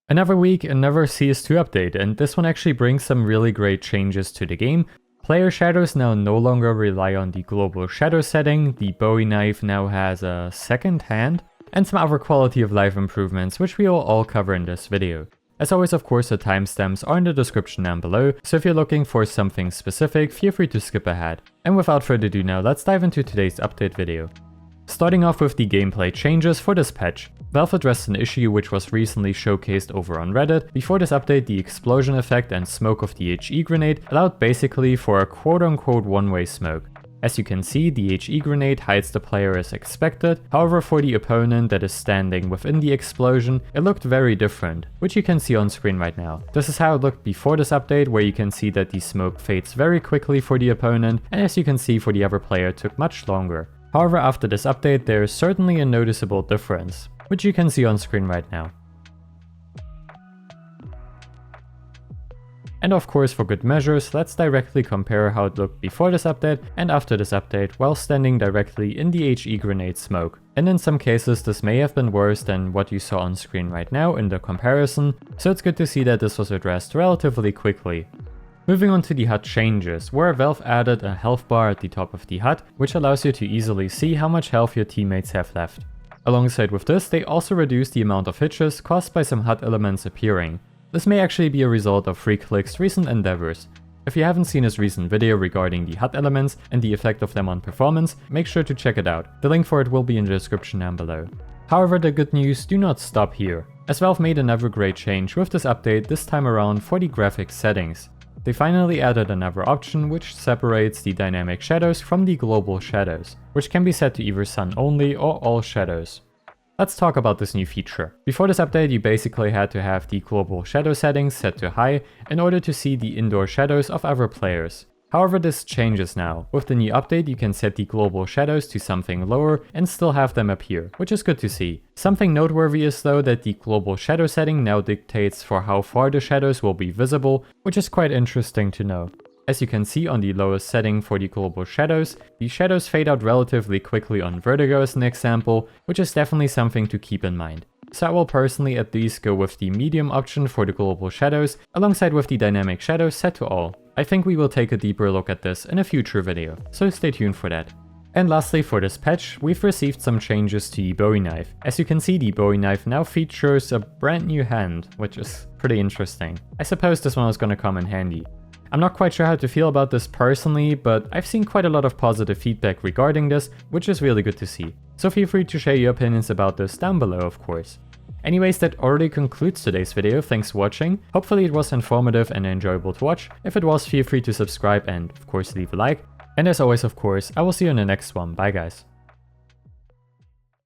Another week, another CS2 update, and this one actually brings some really great changes to the game. Player shadows now no longer rely on the global shadow setting, the Bowie knife now has a second hand, and some other quality of life improvements which we will all cover in this video. As always, of course, the timestamps are in the description down below, so if you're looking for something specific, feel free to skip ahead. And without further ado now, let's dive into today's update video. Starting off with the gameplay changes for this patch. Valve addressed an issue which was recently showcased over on Reddit. Before this update, the explosion effect and smoke of the HE grenade allowed basically for a quote-unquote one-way smoke. As you can see, the HE grenade hides the player as expected, however for the opponent that is standing within the explosion, it looked very different, which you can see on screen right now. This is how it looked before this update, where you can see that the smoke fades very quickly for the opponent, and as you can see for the other player it took much longer. However, after this update there is certainly a noticeable difference, which you can see on screen right now. And of course, for good measures, let's directly compare how it looked before this update and after this update while standing directly in the HE grenade smoke. And in some cases this may have been worse than what you saw on screen right now in the comparison, so it's good to see that this was addressed relatively quickly. Moving on to the Hud Changes, where Valve added a health bar at the top of the HUD, which allows you to easily see how much health your teammates have left. Alongside with this, they also reduced the amount of hitches caused by some HUD elements appearing. This may actually be a result of FreeClick's recent endeavors. If you haven't seen his recent video regarding the HUD elements and the effect of them on performance, make sure to check it out. The link for it will be in the description down below. However, the good news do not stop here, as Valve made another great change with this update, this time around for the graphics settings. They finally added another option which separates the dynamic shadows from the global shadows, which can be set to either sun only or all shadows. Let's talk about this new feature. Before this update you basically had to have the global shadow settings set to high in order to see the indoor shadows of other players. However, this changes now. With the new update you can set the global shadows to something lower and still have them appear, which is good to see. Something noteworthy is though that the global shadow setting now dictates for how far the shadows will be visible, which is quite interesting to know. As you can see on the lowest setting for the global shadows, the shadows fade out relatively quickly on Vertigo as an example, which is definitely something to keep in mind. So I will personally at least go with the medium option for the global shadows, alongside with the dynamic shadows set to all. I think we will take a deeper look at this in a future video, so stay tuned for that. And lastly for this patch, we've received some changes to the Bowie knife. As you can see, the Bowie knife now features a brand new hand, which is pretty interesting. I suppose this one is gonna come in handy. I'm not quite sure how to feel about this personally, but I've seen quite a lot of positive feedback regarding this, which is really good to see. So feel free to share your opinions about this down below, of course. Anyways, that already concludes today's video. Thanks for watching. Hopefully it was informative and enjoyable to watch. If it was, feel free to subscribe and of course leave a like. And as always, of course, I will see you in the next one. Bye guys.